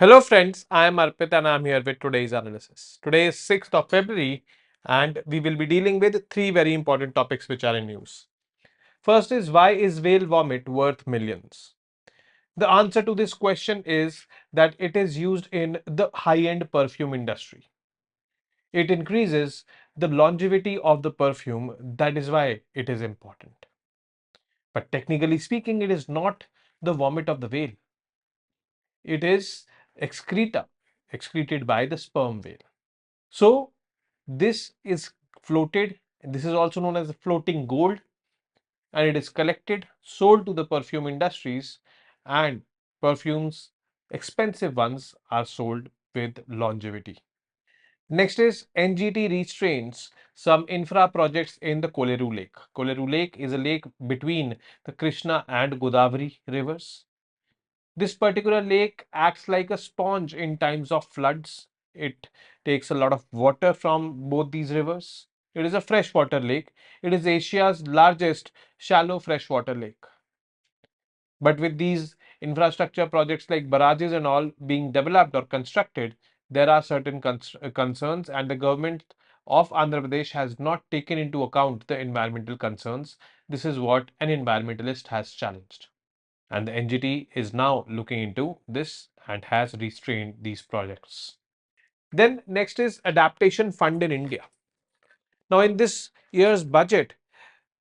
Hello friends, I am Arpit and I am here with today's analysis. Today is 6th of February and we will be dealing with three very important topics which are in news. First is, why is whale vomit worth millions? The answer to this question is that it is used in the high-end perfume industry. It increases the longevity of the perfume, that is why it is important. But technically speaking, it is not the vomit of the whale. It is excreta, excreted by the sperm whale. So this is floated, this is also known as floating gold, and it is collected, sold to the perfume industries, and perfumes, expensive ones, are sold with longevity. Next is NGT restrains some infra projects in the Kolleru Lake. Kolleru Lake is a lake between the Krishna and Godavari rivers. This particular lake acts like a sponge in times of floods. It takes a lot of water from both these rivers. It is a freshwater lake. It is Asia's largest shallow freshwater lake. But with these infrastructure projects like barrages and all being developed or constructed, there are certain concerns, and the government of Andhra Pradesh has not taken into account the environmental concerns. This is what an environmentalist has challenged. And the NGT is now looking into this and has restrained these projects. Then next is adaptation fund in India. Now in this year's budget,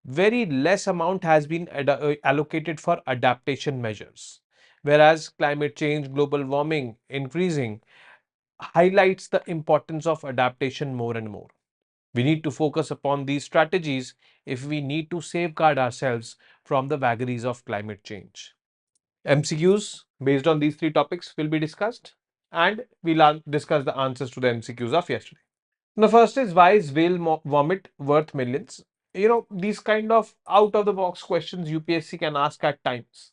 very less amount has been allocated for adaptation measures. Whereas climate change, global warming increasing highlights the importance of adaptation more and more. We need to focus upon these strategies if we need to safeguard ourselves from the vagaries of climate change. MCQs based on these three topics will be discussed, and we'll discuss the answers to the MCQs of yesterday. The first is, why is whale vomit worth millions? These kind of out of the box questions UPSC can ask at times.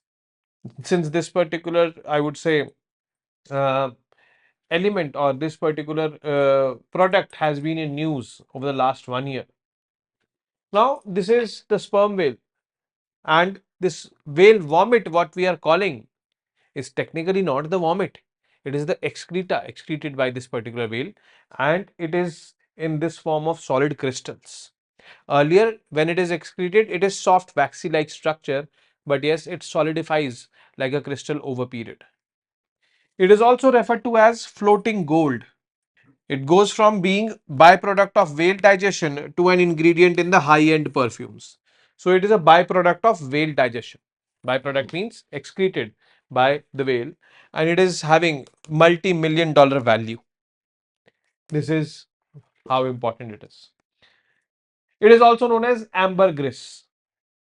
Since this particular, I would say, uh, element or this particular product has been in news over the last 1 year. Now, this is the sperm whale, and this whale vomit, what we are calling, is technically not the vomit. It is the excreta excreted by this particular whale, and it is in this form of solid crystals. Earlier, when it is excreted, it is soft, waxy like structure, but yes, it solidifies like a crystal over period. It is also referred to as floating gold. It goes from being byproduct of whale digestion to an ingredient in the high-end perfumes. So it is a byproduct of whale digestion. Byproduct means excreted by the whale, and it is having multi-million dollar value. This is how important it is. It is also known as ambergris.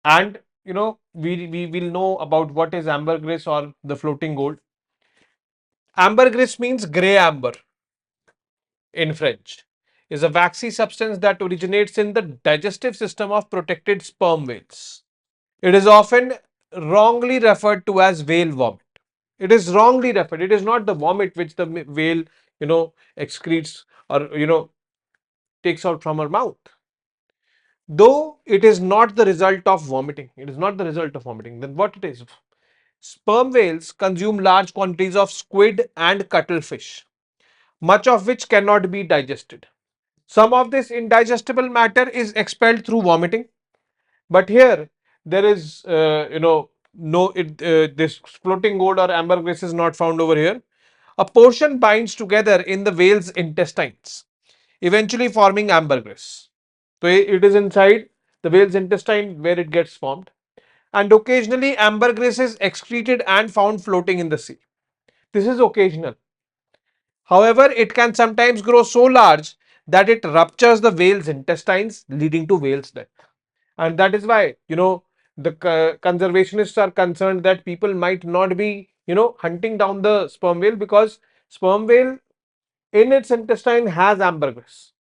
And we will know about what is ambergris or the floating gold. Ambergris means grey amber in French, is a waxy substance that originates in the digestive system of protected sperm whales. It is often wrongly referred to as whale vomit. It is wrongly referred. It is not the vomit which the whale, excretes or, takes out from her mouth. Though it is not the result of vomiting. It is not the result of vomiting. Then what it is? Sperm whales consume large quantities of squid and cuttlefish, much of which cannot be digested. Some of this indigestible matter is expelled through vomiting, but here there is, no, this floating gold or ambergris is not found over here. A portion binds together in the whale's intestines, eventually forming ambergris. So it is inside the whale's intestine where it gets formed, and occasionally ambergris is excreted and found floating in the sea. This is occasional. However, it can sometimes grow so large that it ruptures the whale's intestines, leading to whale's death. And that is why, the conservationists are concerned that people might not be, hunting down the sperm whale, because sperm whale in its intestine has ambergris.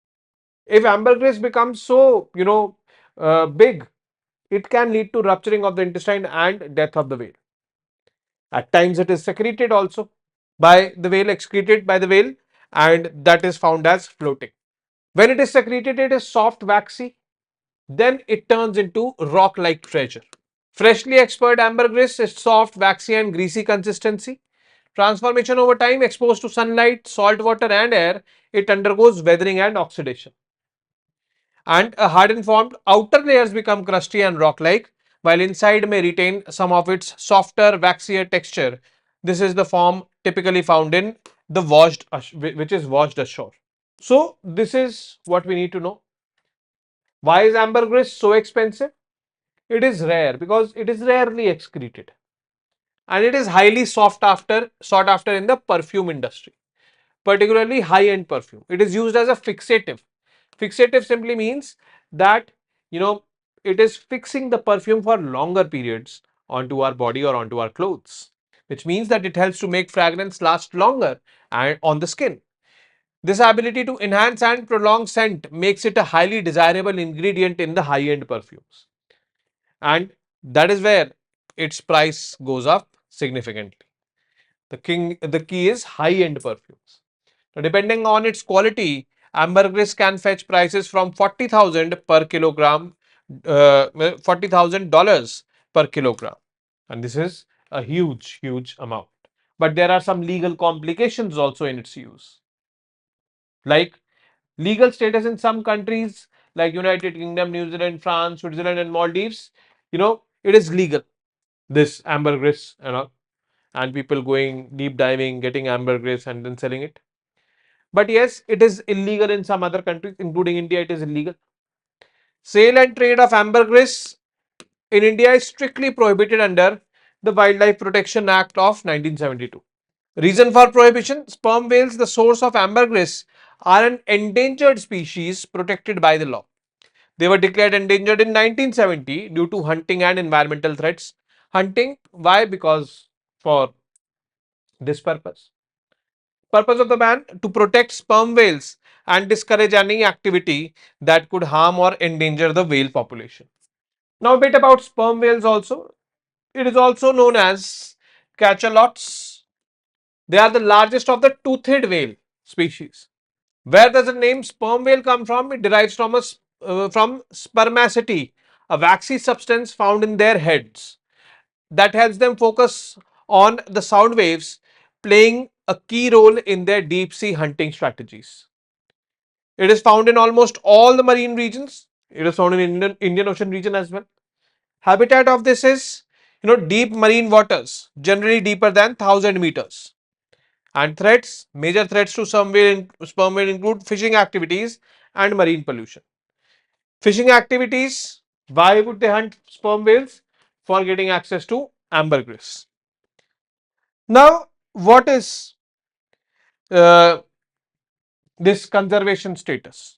If ambergris becomes so, big, it can lead to rupturing of the intestine and death of the whale. At times it is secreted also by the whale, excreted by the whale, and that is found as floating. When it is secreted, it is soft, waxy, then it turns into rock-like treasure. Freshly expelled ambergris is soft, waxy and greasy consistency. Transformation over time, exposed to sunlight, salt water and air, it undergoes weathering and oxidation. And a hardened formed outer layers become crusty and rock-like, while inside may retain some of its softer, waxier texture. This is the form typically found in the which is washed ashore. So this is what we need to know. Why is ambergris so expensive? It is rare because it is rarely excreted, and it is highly sought after in the perfume industry, particularly high-end perfume. It is used as a fixative. Fixative simply means that, you know, it is fixing the perfume for longer periods onto our body or onto our clothes, which means that it helps to make fragrance last longer and on the skin. This ability to enhance and prolong scent makes it a highly desirable ingredient in the high-end perfumes, and that is where its price goes up significantly. The key is high-end perfumes. Now, depending on its quality, ambergris can fetch prices from 40,000 per kilogram, $40,000 per kilogram, and this is a huge amount. But there are some legal complications also in its use, like legal status in some countries like United Kingdom, New Zealand, France, Switzerland, and Maldives. It is legal, this ambergris, and people going deep diving, getting ambergris, and then selling it. But yes, it is illegal in some other countries, including India. It is illegal. Sale and trade of ambergris in India is strictly prohibited under the Wildlife Protection Act of 1972. Reason for prohibition: sperm whales, the source of ambergris, are an endangered species protected by the law. They were declared endangered in 1970 due to hunting and environmental threats. Hunting, why? Because for this purpose. Purpose of the ban: to protect sperm whales and discourage any activity that could harm or endanger the whale population. Now a bit about sperm whales also. It is also known as cachalots. They are the largest of the toothed whale species. Where does the name sperm whale come from? It derives from from spermaceti, a waxy substance found in their heads that helps them focus on the sound waves, playing a key role in their deep sea hunting strategies. It is found in almost all the marine regions. It is found in Indian Ocean region as well. Habitat of this is, deep marine waters, generally deeper than 1,000 meters. And threats, major threats to sperm whale include fishing activities and marine pollution. Fishing activities, why would they hunt sperm whales? For getting access to ambergris. Now, what is uh, this conservation status?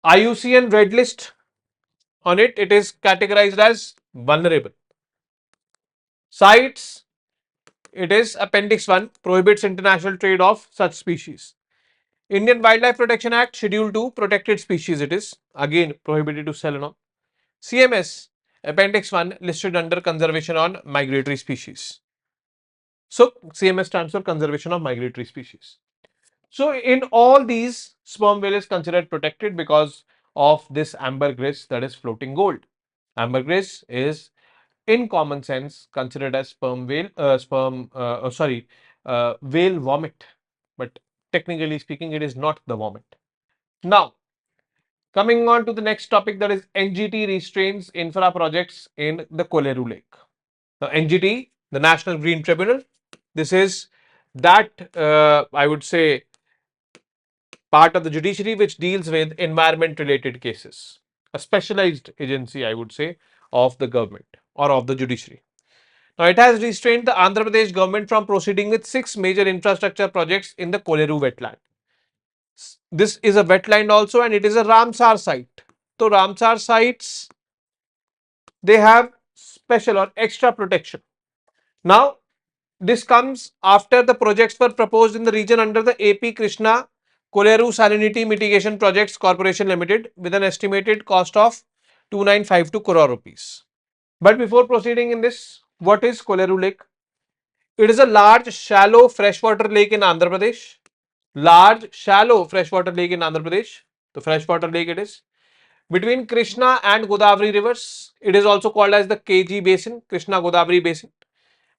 IUCN Red List on it, it is categorized as vulnerable. CITES, it is Appendix 1, prohibits international trade of such species. Indian Wildlife Protection Act, Schedule 2, protected species, it is again prohibited to sell on. CMS, Appendix 1, listed under conservation on migratory species. So, CMS stands for conservation of migratory species. So, in all these, sperm whale is considered protected because of this ambergris, that is floating gold. Ambergris is, in common sense, considered as whale vomit, but technically speaking, it is not the vomit. Now, coming on to the next topic, that is NGT restrains infra projects in the Kolleru Lake. Now, NGT, the National Green Tribunal, this is that I would say part of the judiciary which deals with environment related cases, a specialized agency, I would say, of the government or of the judiciary. Now, it has restrained the Andhra Pradesh government from proceeding with 6 major infrastructure projects in the Kolleru wetland. This is a wetland also, and it is a Ramsar site. So, Ramsar sites, they have special or extra protection. Now, this comes after the projects were proposed in the region under the AP Krishna Kolleru Salinity Mitigation Projects Corporation Limited with an estimated cost of 2952 crore rupees. But before proceeding in this, what is Kolleru Lake? It is a large, shallow freshwater lake in Andhra Pradesh. Large, shallow freshwater lake in Andhra Pradesh. The freshwater lake it is. Between Krishna and Godavari rivers, it is also called as the KG basin, Krishna Godavari basin.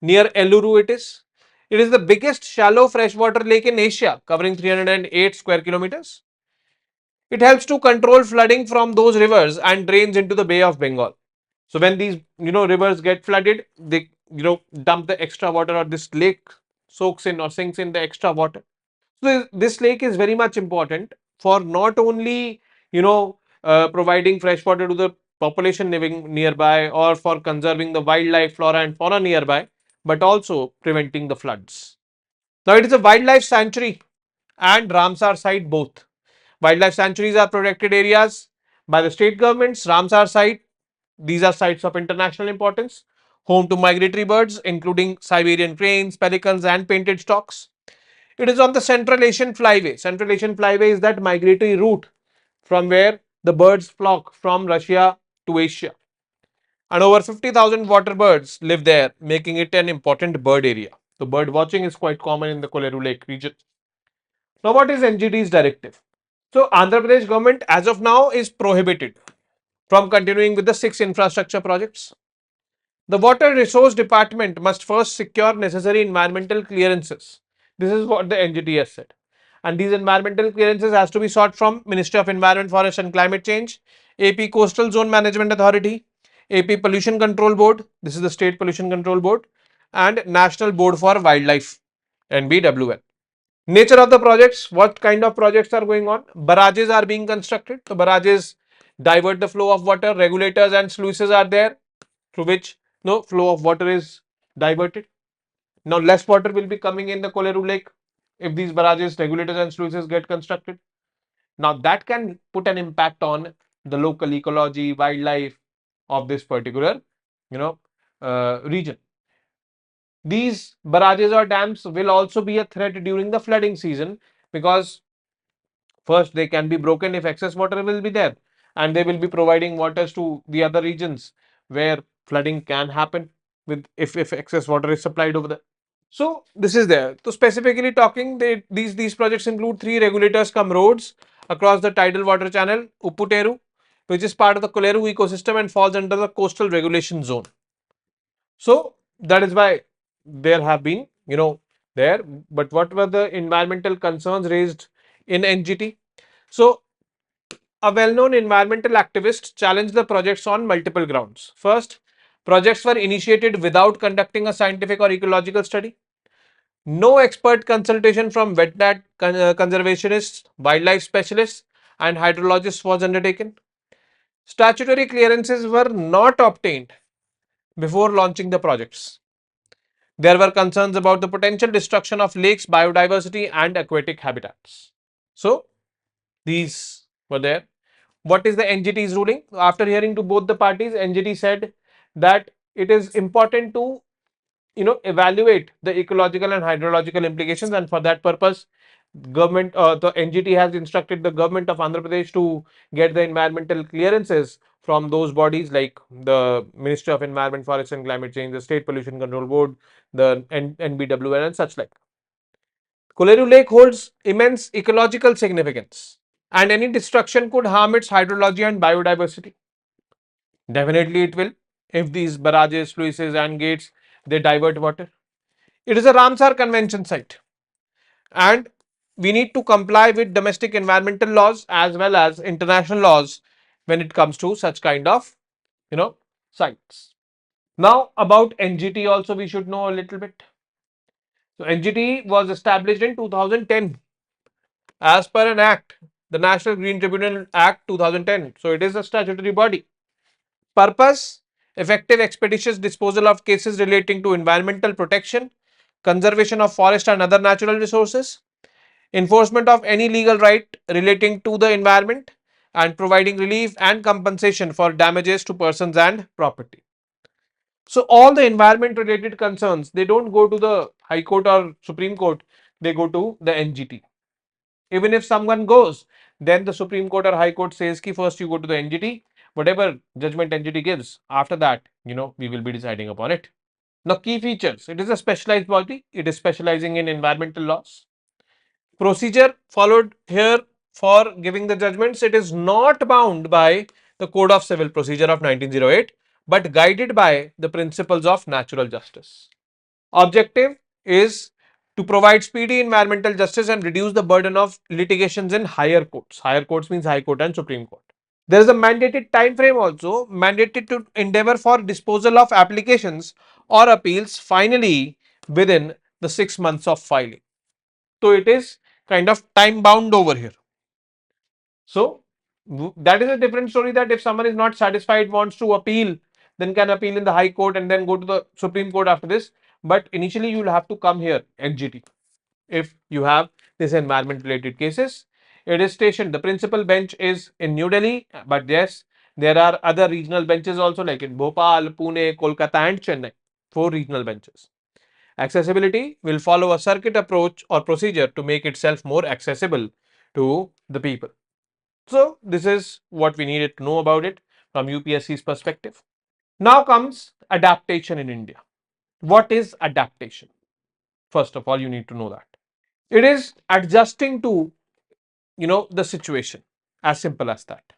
Near Elluru it is. It is the biggest shallow freshwater lake in Asia, covering 308 square kilometers. It helps to control flooding from those rivers and drains into the Bay of Bengal. So when these rivers get flooded, they dump the extra water, or this lake soaks in or sinks in the extra water. So this lake is very much important for not only providing fresh water to the population living nearby, or for conserving the wildlife, flora and fauna nearby, but also preventing the floods. Now it is a wildlife sanctuary and Ramsar site both. Wildlife sanctuaries are protected areas by the state governments. Ramsar site, these are sites of international importance, home to migratory birds including Siberian cranes, pelicans and painted storks. It is on the Central Asian Flyway. Central Asian Flyway is that migratory route from where the birds flock from Russia to Asia. And over 50,000 water birds live there, making it an important bird area. So bird watching is quite common in the Kolleru Lake region. Now, what is NGT's directive? So, Andhra Pradesh government as of now is prohibited from continuing with the 6 infrastructure projects. The Water Resource Department must first secure necessary environmental clearances. This is what the NGT has said. And these environmental clearances has to be sought from Ministry of Environment, Forest and Climate Change, AP Coastal Zone Management Authority, AP Pollution Control Board, this is the State Pollution Control Board, and National Board for Wildlife, NBWL. Nature of the projects, what kind of projects are going on? Barrages are being constructed. So barrages divert the flow of water, regulators and sluices are there through which no flow of water is diverted. Now less water will be coming in the Kolleru Lake if these barrages, regulators and sluices get constructed. Now that can put an impact on the local ecology, wildlife of this particular region. These barrages or dams will also be a threat during the flooding season, because first they can be broken if excess water will be there, and they will be providing waters to the other regions where flooding can happen with if excess water is supplied over there. So this is there. So specifically talking, these projects include 3 regulators come roads across the tidal water channel Upputeru, which is part of the Kolleru ecosystem and falls under the coastal regulation zone. So that is why there have been there. But what were the environmental concerns raised in NGT? So a well-known environmental activist challenged the projects on multiple grounds. First, projects were initiated without conducting a scientific or ecological study. No expert consultation from wetland conservationists, wildlife specialists and hydrologists was undertaken. Statutory clearances were not obtained before launching the projects. There were concerns about the potential destruction of lakes, biodiversity and aquatic habitats. So, these were there. What is the NGT's ruling? After hearing to both the parties, NGT said that it is important to evaluate the ecological and hydrological implications, and for that purpose the NGT has instructed the government of Andhra Pradesh to get the environmental clearances from those bodies like the Ministry of Environment, Forest and Climate Change, the State Pollution Control Board, the NBWL and such like. Kolleru Lake holds immense ecological significance, and any destruction could harm its hydrology and biodiversity. Definitely it will, if these barrages, sluices and gates they divert water. It is a Ramsar Convention site, and we need to comply with domestic environmental laws as well as international laws when it comes to such kind of sites. Now about NGT also we should know a little bit. So NGT was established in 2010 as per an act, the National Green Tribunal Act 2010. So it is a statutory body. Purpose: effective expeditious disposal of cases relating to environmental protection, conservation of forest and other natural resources, enforcement of any legal right relating to the environment, and providing relief and compensation for damages to persons and property. So all the environment related concerns, they don't go to the High Court or Supreme Court, they go to the NGT. Even if someone goes, then the Supreme Court or High Court says ki first you go to the NGT, whatever judgment NGT gives, after that, we will be deciding upon it. Now, key features: it is a specialized body, it is specializing in environmental laws. Procedure followed here for giving the judgments: it is not bound by the Code of Civil Procedure of 1908, but guided by the principles of natural justice. Objective is to provide speedy environmental justice and reduce the burden of litigations in higher courts. Higher courts means High Court and Supreme Court. There is a mandated time frame also, mandated to endeavor for disposal of applications or appeals finally within the 6 months of filing. So it is kind of time bound over here. So that is a different story, that if someone is not satisfied, wants to appeal, then can appeal in the High Court and then go to the Supreme Court after this. But initially you will have to come here, HGT, if you have this environment related cases. It is stationed, the principal bench is in New Delhi, but yes, there are other regional benches also, like in Bhopal, Pune, Kolkata and Chennai, 4 regional benches. Accessibility will follow a circuit approach or procedure to make itself more accessible to the people. So this is what we needed to know about it from UPSC's perspective. Now comes adaptation in India. What is adaptation? First of all, you need to know that. It is adjusting to, the situation. As simple as that.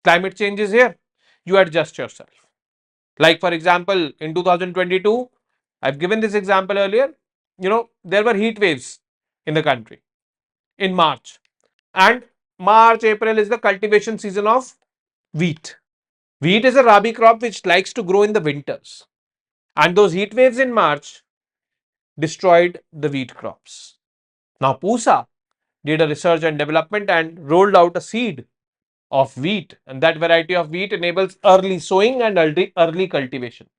Climate change is here. You adjust yourself. Like for example, in 2022, I've given this example earlier. There were heat waves in the country in March. And March, April is the cultivation season of wheat. Wheat is a rabi crop which likes to grow in the winters. And those heat waves in March destroyed the wheat crops. Now, PUSA did a research and development and rolled out a seed of wheat, and that variety of wheat enables early sowing and early cultivation.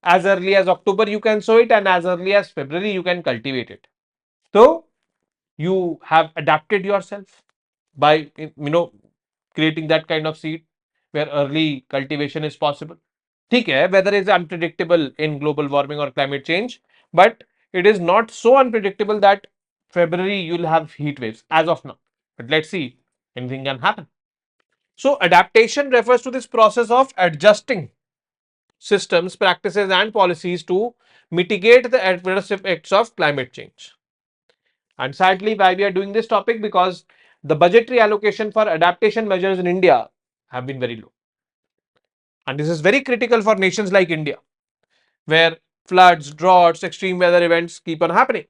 As early as October you can sow it, and as early as February you can cultivate it. So you have adapted yourself by creating that kind of seed where early cultivation is possible. ठीक है, weather is unpredictable in global warming or climate change, but it is not so unpredictable that February you'll have heat waves as of now. But let's see, anything can happen. So adaptation refers to this process of adjusting systems, practices and policies to mitigate the adverse effects of climate change. And sadly, why we are doing this topic? Because the budgetary allocation for adaptation measures in India have been very low. And this is very critical for nations like India, where floods, droughts, extreme weather events keep on happening.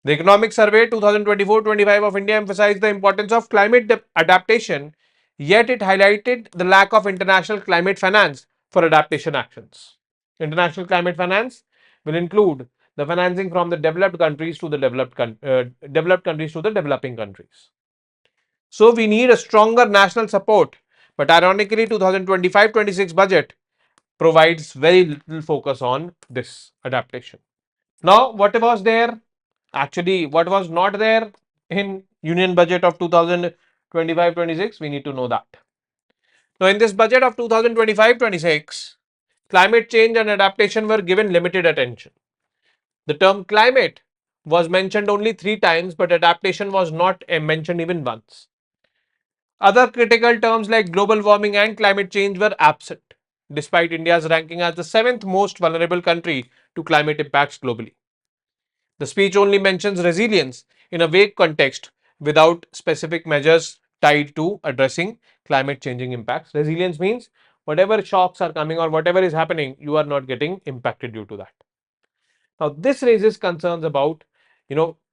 The Economic Survey 2024-25 of India emphasized the importance of climate adaptation, yet it highlighted the lack of international climate finance for adaptation actions. International climate finance will include the financing from the developed countries to the developed countries to the developing countries. So we need a stronger national support, but ironically 2025-26 budget provides very little focus on this adaptation. Now, what was there? Actually, what was not there in Union Budget of 2025-26? We need to know that. Now, in this budget of 2025-26, climate change and adaptation were given limited attention. The term climate was mentioned only 3 times, but adaptation was not mentioned even once. Other critical terms like global warming and climate change were absent, despite India's ranking as the 7th most vulnerable country to climate impacts globally. The speech only mentions resilience in a vague context without specific measures tied to addressing climate changing impacts. Resilience means whatever shocks are coming or whatever is happening, you are not getting impacted due to that. Now, this raises concerns about,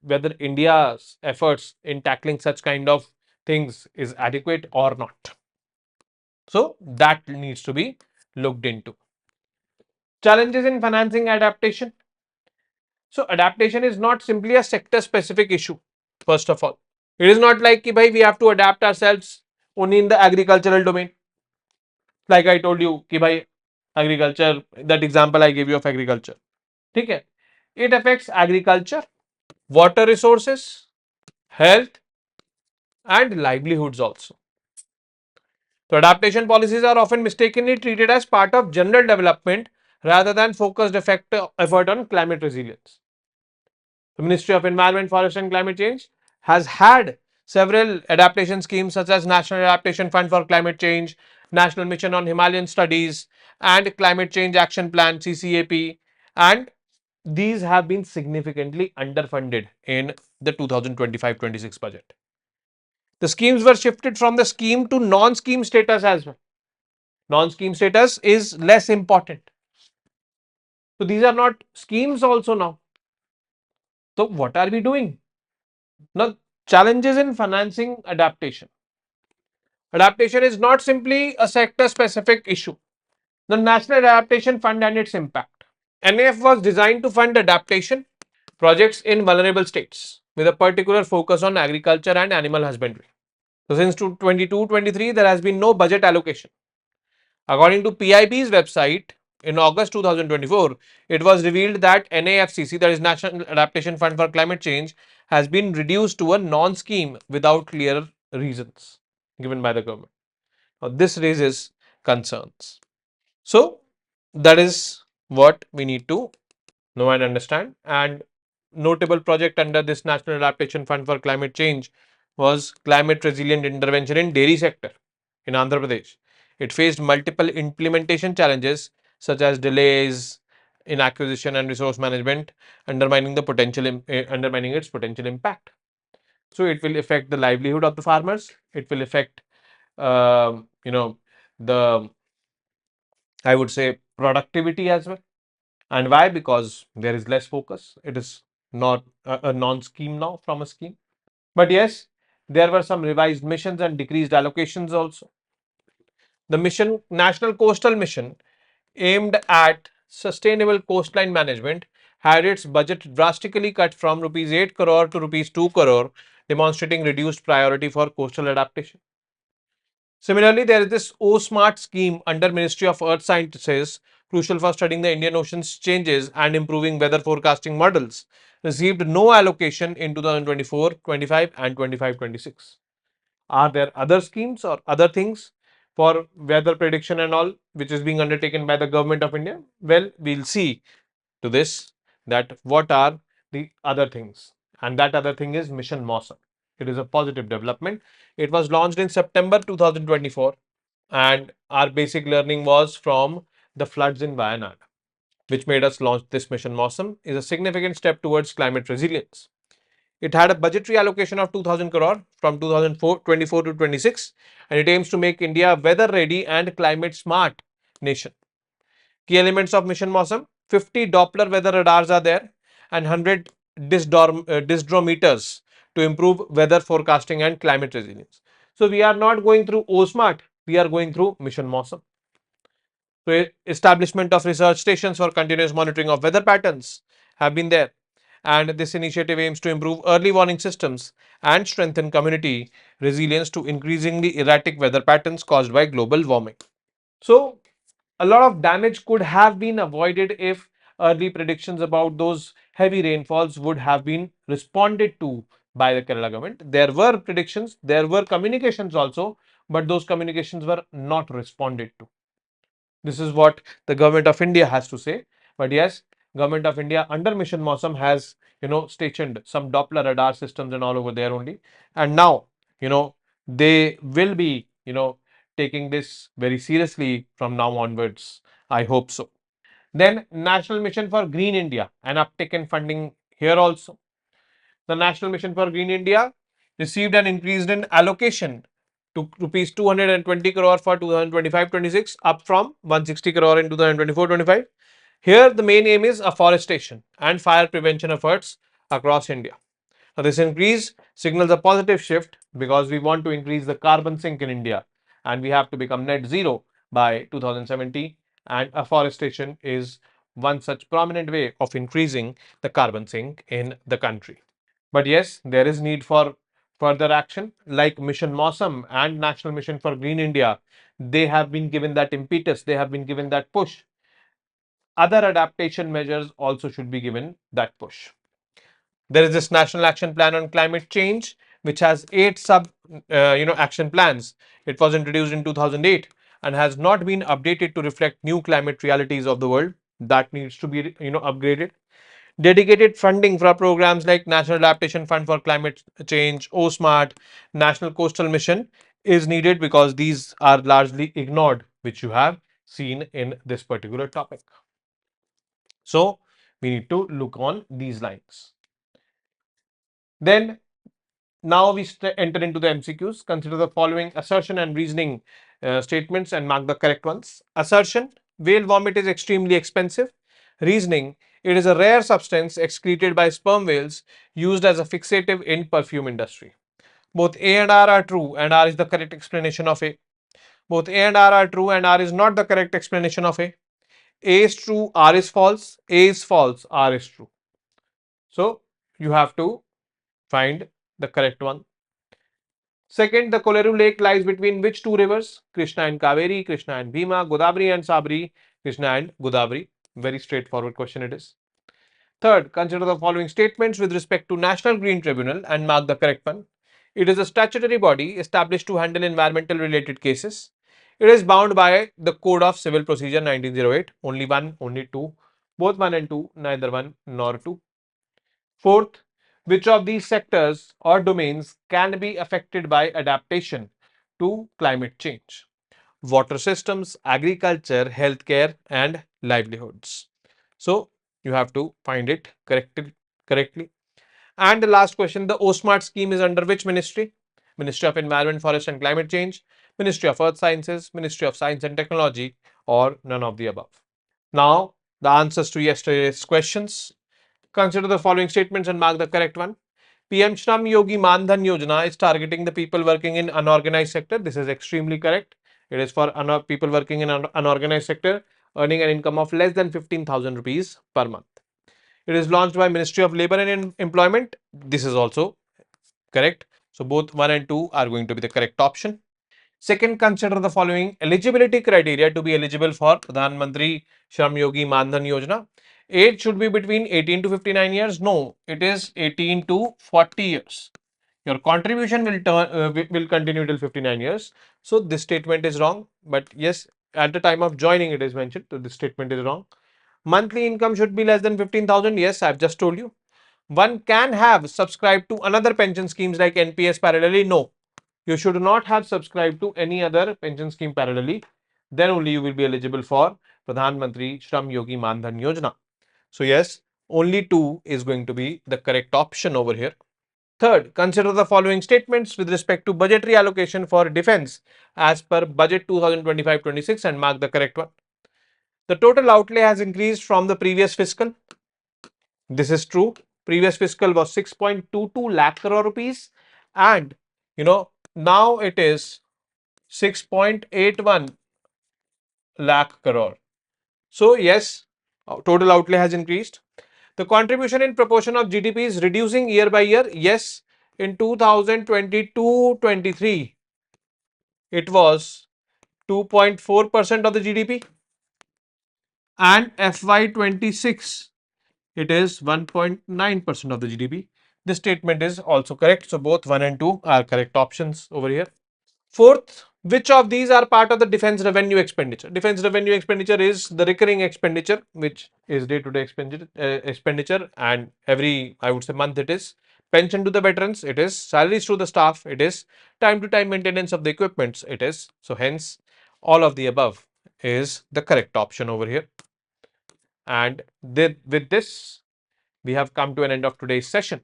whether India's efforts in tackling such kind of things is adequate or not. So, that needs to be looked into. Challenges in financing adaptation. So, adaptation is not simply a sector specific issue, first of all. It is not like ki bhai, we have to adapt ourselves only in the agricultural domain. Like I told you, ki bhai, agriculture, that example I gave you of agriculture. Okay? It affects agriculture, water resources, health, and livelihoods also. So, adaptation policies are often mistakenly treated as part of general development rather than focused effort on climate resilience. The Ministry of Environment, Forest and Climate Change has had several adaptation schemes such as National Adaptation Fund for Climate Change, National Mission on Himalayan Studies and Climate Change Action Plan CCAP, and these have been significantly underfunded in the 2025-26 budget. The schemes were shifted from the scheme to non-scheme status as well. Non-scheme status is less important. So these are not schemes also now. So what are we doing? Now, challenges in financing adaptation. Adaptation is not simply a sector specific issue. The National Adaptation Fund and its impact. NAF was designed to fund adaptation projects in vulnerable states with a particular focus on agriculture and animal husbandry. So, since 22-23, there has been no budget allocation. According to PIB's website, in August 2024, it was revealed that NAFCC, that is National Adaptation Fund for Climate Change, has been reduced to a non-scheme without clear reasons given by the government. Now, this raises concerns. So, that is what we need to know and understand. And notable project under this National Adaptation Fund for Climate Change was climate resilient intervention in dairy sector in Andhra Pradesh. It faced multiple implementation challenges such as delays in acquisition and resource management, undermining its potential impact. So it will affect the livelihood of the farmers. It will affect, the, I would say, productivity as well. And why? Because there is less focus. It is not a non-scheme now from a scheme. But yes, there were some revised missions and decreased allocations also. The mission, National Coastal Mission, aimed at sustainable coastline management, had its budget drastically cut from rupees 8 crore to rupees 2 crore, demonstrating reduced priority for coastal adaptation. Similarly, there is this O-Smart scheme under Ministry of Earth Sciences, crucial for studying the Indian Ocean's changes and improving weather forecasting models, received no allocation in 2024, 25 and 25-26. Are there other schemes or other things for weather prediction and all which is being undertaken by the government of India? Well, we'll see to this that what are the other things, and that other thing is Mission Mawsum. It is a positive development. It was launched in September 2024, and our basic learning was from the floods in Wayanad, which made us launch this Mission Mawsum. Is a significant step towards climate resilience. It had a budgetary allocation of 2000 crore from 2024 to 26, and it aims to make India weather ready and climate smart nation. Key elements of Mission Mawsum: 50 Doppler weather radars are there and 100 disdrometers to improve weather forecasting and climate resilience. So we are not going through OSMART, we are going through Mission Mawsum. So establishment of research stations for continuous monitoring of weather patterns have been there. And this initiative aims to improve early warning systems and strengthen community resilience to increasingly erratic weather patterns caused by global warming. So a lot of damage could have been avoided if early predictions about those heavy rainfalls would have been responded to by the Kerala government. There were predictions, there were communications also, but those communications were not responded to. This is what the government of India has to say. But yes, government of India under Mission Mawsum has, stationed some Doppler radar systems and all over there only. And now, they will be, taking this very seriously from now onwards. I hope so. Then National Mission for Green India, an uptick in funding here also. The National Mission for Green India received an increase in allocation to rupees 220 crore for 2025-26, up from 160 crore in 2024-25. Here, the main aim is afforestation and fire prevention efforts across India. Now, this increase signals a positive shift because we want to increase the carbon sink in India, and we have to become net zero by 2070. And afforestation is one such prominent way of increasing the carbon sink in the country. But yes, there is need for further action like Mission Mawsum and National Mission for Green India. They have been given that impetus, they have been given that push. Other adaptation measures also should be given that push. There is this National Action Plan on Climate Change, which has 8 action plans. It was introduced in 2008 and has not been updated to reflect new climate realities of the world. That needs to be, upgraded. Dedicated funding for programs like National Adaptation Fund for Climate Change, OSMART, National Coastal Mission is needed because these are largely ignored, which you have seen in this particular topic. So, we need to look on these lines. Then, now we enter into the MCQs. Consider the following assertion and reasoning statements and mark the correct ones. Assertion: whale vomit is extremely expensive. Reasoning: It is a rare substance excreted by sperm whales used as a fixative in perfume industry. Both A and R are true and R is the correct explanation of A. Both A and R are true and R is not the correct explanation of A. A is true, R is false. A is false, R is true. So you have to find the correct one. Second, the Kolleru lake lies between which two rivers? Krishna and Kaveri, Krishna and Bhima, Godavari and Sabri, Krishna and Godavari. Very straightforward question it is. Third, consider the following statements with respect to National Green Tribunal and mark the correct one. It is a statutory body established to handle environmental related cases. It is bound by the Code of Civil Procedure 1908. Only one, only two. Both one and two, neither one nor two. Fourth, which of these sectors or domains can be affected by adaptation to climate change? Water systems, agriculture, healthcare, and livelihoods. So you have to find it correctly. And the last question, the OSMART scheme is under which ministry? Ministry of Environment, Forest and Climate Change, Ministry of Earth Sciences, Ministry of Science and Technology, or none of the above. Now, the answers to yesterday's questions. Consider the following statements and mark the correct one. PM Shram Yogi Mandhan Yojana is targeting the people working in unorganized sector. This is extremely correct. It is for people working in unorganized sector earning an income of less than 15,000 rupees per month. It is launched by Ministry of Labour and Employment. This is also correct. So both 1 and 2 are going to be the correct option. Second, consider the following eligibility criteria to be eligible for Pradhan Mantri Shram Yogi Mandhan Yojana. Age should be between 18 to 59 years. No, it is 18 to 40 years. Your contribution will continue till 59 years. So this statement is wrong. But yes, at the time of joining it is mentioned. So this statement is wrong. Monthly income should be less than 15,000. Yes, I've just told you. One can have subscribed to another pension schemes like NPS parallelly. No, you should not have subscribed to any other pension scheme parallelly. Then only you will be eligible for Pradhan Mantri Shram Yogi Mandhan Yojana. So yes, only 2 is going to be the correct option over here. Third, consider the following statements with respect to budgetary allocation for defense as per budget 2025-26 and mark the correct one. The total outlay has increased from the previous fiscal. This is true. Previous fiscal was 6.22 lakh crore rupees and now it is 6.81 lakh crore. So yes, total outlay has increased. The contribution in proportion of GDP is reducing year by year. Yes, in 2022-23, it was 2.4% of the GDP and FY26, it is 1.9% of the GDP. This statement is also correct. So both 1 and 2 are correct options over here. Fourth, which of these are part of the defense revenue expenditure? Defense revenue expenditure is the recurring expenditure, which is day-to-day expenditure, and every, I would say, month it is. Pension to the veterans, it is. Salaries to the staff, it is. Time to time maintenance of the equipments, it is. So hence, all of the above is the correct option over here. And with this, we have come to an end of today's session.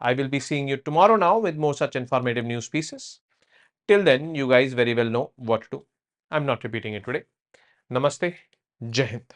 I will be seeing you tomorrow now with more such informative news pieces. Till then, you guys very well know what to do. I'm not repeating it today. Namaste. Jai Hind.